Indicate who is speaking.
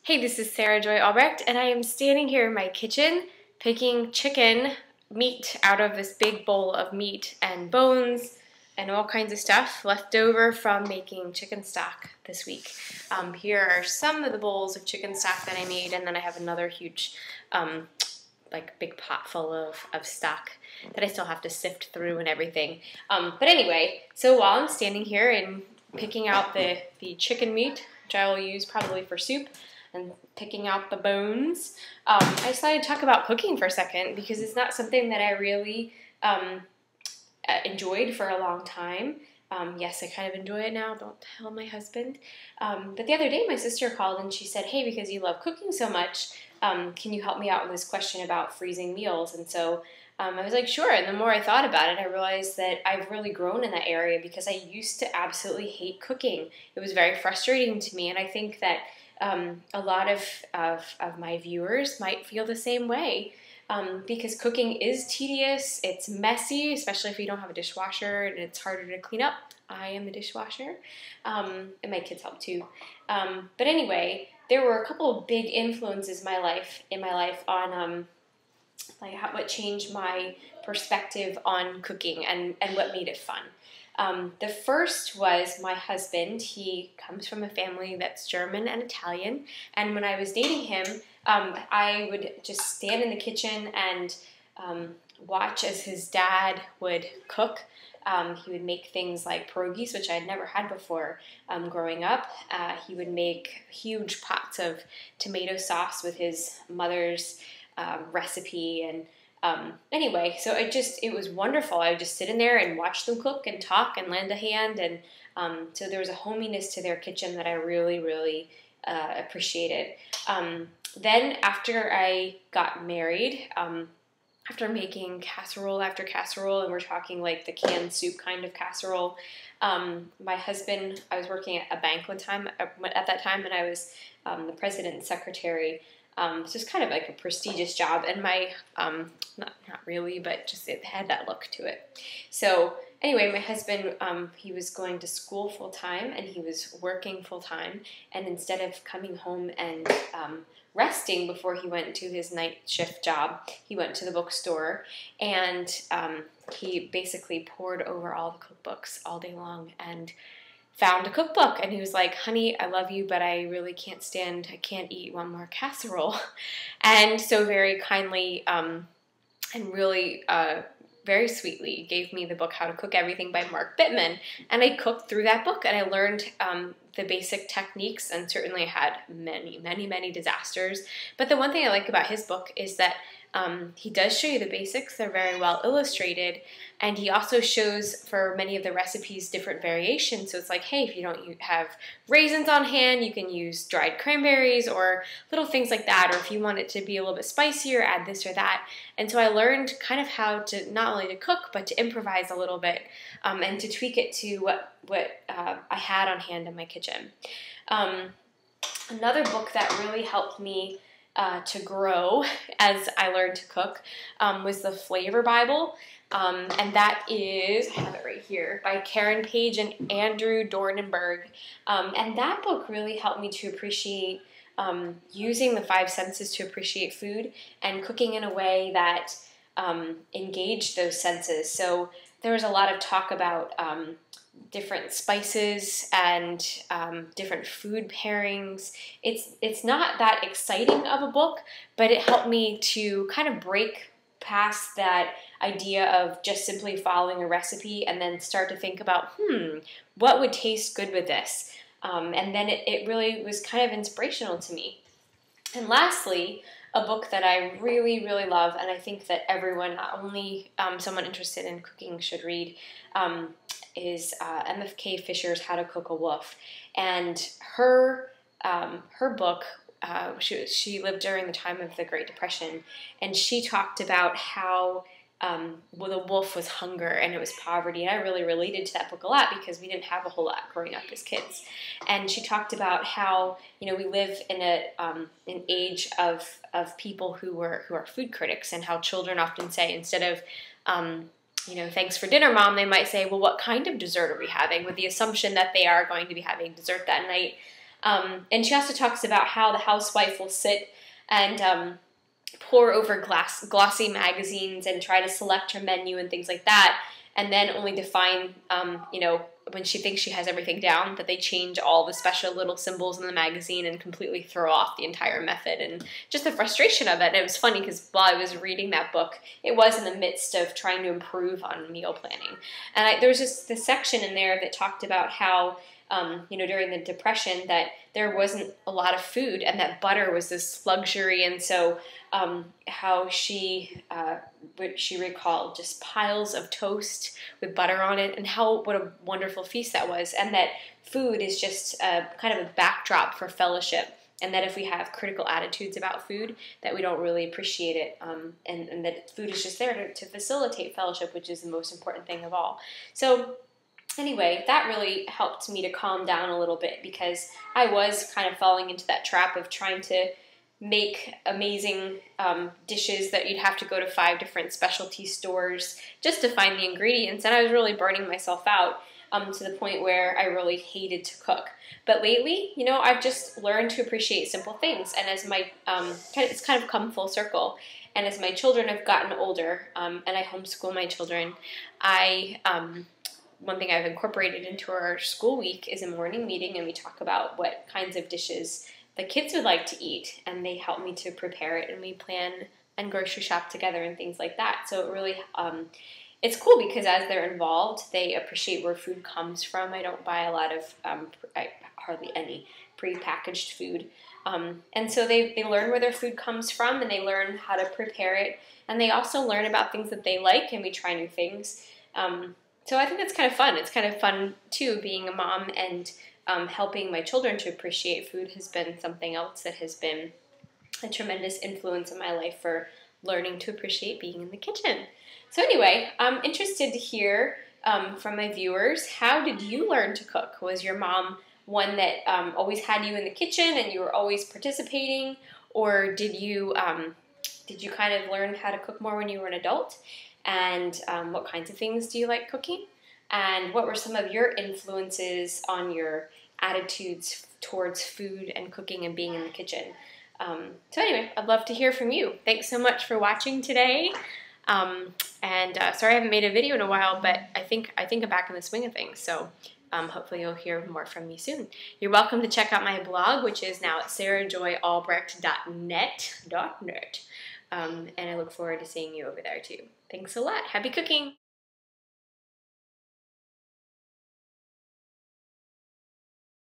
Speaker 1: Hey, this is Sarah Joy Albrecht, and I am standing here in my kitchen picking chicken meat out of this big bowl of meat and bones and all kinds of stuff left over from making chicken stock this week. Here are some of the bowls of chicken stock that I made, and then I have another huge big pot full of stock that I still have to sift through and everything. But anyway, so while I'm standing here and picking out the chicken meat, which I will use probably for soup, and picking out the bones, I decided to talk about cooking for a second because it's not something that I really enjoyed for a long time. Yes, I kind of enjoy it now, don't tell my husband. But the other day my sister called and she said, hey, because you love cooking so much, can you help me out with this question about freezing meals? And so I was like, sure. And the more I thought about it, I realized that I've really grown in that area because I used to absolutely hate cooking. It was very frustrating to me, and I think that a lot of my viewers might feel the same way because cooking is tedious, it's messy, especially if you don't have a dishwasher, and it's harder to clean up. I am the dishwasher, and my kids help too. But anyway, there were a couple of big influences in my life on what changed my perspective on cooking and what made it fun. The first was my husband. He comes from a family that's German and Italian, and when I was dating him, I would just stand in the kitchen and watch as his dad would cook. He would make things like pierogies, which I had never had before growing up. He would make huge pots of tomato sauce with his mother's recipe, and anyway, so it was wonderful. I would just sit in there and watch them cook and talk and lend a hand, and so there was a hominess to their kitchen that I really, really appreciated. Then after I got married, after making casserole after casserole, and we're talking like the canned soup kind of casserole, my husband, I was working at a bank at that time, and I was the president and secretary. So it's kind of like a prestigious job, and my, not really, but just it had that look to it. So anyway, my husband, he was going to school full-time, and he was working full-time, and instead of coming home and resting before he went to his night shift job, he went to the bookstore, and he basically pored over all the cookbooks all day long, and found a cookbook, and he was like, honey, I love you, but I really can't eat one more casserole. And so very kindly and really very sweetly gave me the book How to Cook Everything by Mark Bittman, and I cooked through that book, and I learned the basic techniques, and certainly had many, many, many disasters. But the one thing I like about his book is that he does show you the basics. They're very well illustrated, and he also shows for many of the recipes different variations. So it's like, hey, if you don't have raisins on hand, you can use dried cranberries or little things like that. Or if you want it to be a little bit spicier, add this or that. And so I learned kind of how to not only to cook, but to improvise a little bit and to tweak it to what I had on hand in my kitchen. Another book that really helped me to grow as I learned to cook was the Flavor Bible, and that is, I have it right here, by Karen Page and Andrew Dornenberg, and that book really helped me to appreciate using the five senses to appreciate food and cooking in a way that engaged those senses. So there was a lot of talk about different spices and different food pairings. It's not that exciting of a book, but it helped me to kind of break past that idea of just simply following a recipe and then start to think about, what would taste good with this? And then it really was kind of inspirational to me. And lastly, a book that I really, really love, and I think that everyone, not only someone interested in cooking, should read, is MFK Fisher's How to Cook a Wolf. And her book, she lived during the time of the Great Depression, and she talked about how the wolf was hunger and it was poverty. And I really related to that book a lot because we didn't have a whole lot growing up as kids. And she talked about how, we live in an age of people who are food critics, and how children often say, instead of thanks for dinner, Mom, they might say, well, what kind of dessert are we having? With the assumption that they are going to be having dessert that night. And she also talks about how the housewife will sit and pour over glossy magazines and try to select her menu and things like that, and then only to find, when she thinks she has everything down, that they change all the special little symbols in the magazine and completely throw off the entire method, and just the frustration of it. And it was funny because while I was reading that book, it was in the midst of trying to improve on meal planning. And there was just this section in there that talked about how during the Depression that there wasn't a lot of food and that butter was this luxury. And so how she recalled just piles of toast with butter on it, and what a wonderful feast that was, and that food is just kind of a backdrop for fellowship, and that if we have critical attitudes about food, that we don't really appreciate it, and that food is just there to facilitate fellowship, which is the most important thing of all. So anyway, that really helped me to calm down a little bit, because I was kind of falling into that trap of trying to make amazing dishes that you'd have to go to 5 different specialty stores just to find the ingredients, and I was really burning myself out to the point where I really hated to cook. But lately, I've just learned to appreciate simple things, and as it's kind of come full circle. And as my children have gotten older, and I homeschool my children, one thing I've incorporated into our school week is a morning meeting, and we talk about what kinds of dishes the kids would like to eat, and they help me to prepare it, and we plan and grocery shop together and things like that. So it really, it's cool because as they're involved, they appreciate where food comes from. I don't buy a lot of, hardly any prepackaged food. And so they learn where their food comes from, and they learn how to prepare it, and they also learn about things that they like, and we try new things. So I think that's kind of fun. It's kind of fun, too, being a mom, and helping my children to appreciate food has been something else that has been a tremendous influence in my life for learning to appreciate being in the kitchen. So anyway, I'm interested to hear from my viewers, how did you learn to cook? Was your mom one that always had you in the kitchen and you were always participating, or did you kind of learn how to cook more when you were an adult? And what kinds of things do you like cooking? And what were some of your influences on your attitudes towards food and cooking and being in the kitchen? So anyway, I'd love to hear from you. Thanks so much for watching today. Sorry I haven't made a video in a while, but I think I'm back in the swing of things. So hopefully you'll hear more from me soon. You're welcome to check out my blog, which is now at sarahjoyalbrecht.net. And I look forward to seeing you over there too. Thanks a lot. Happy cooking!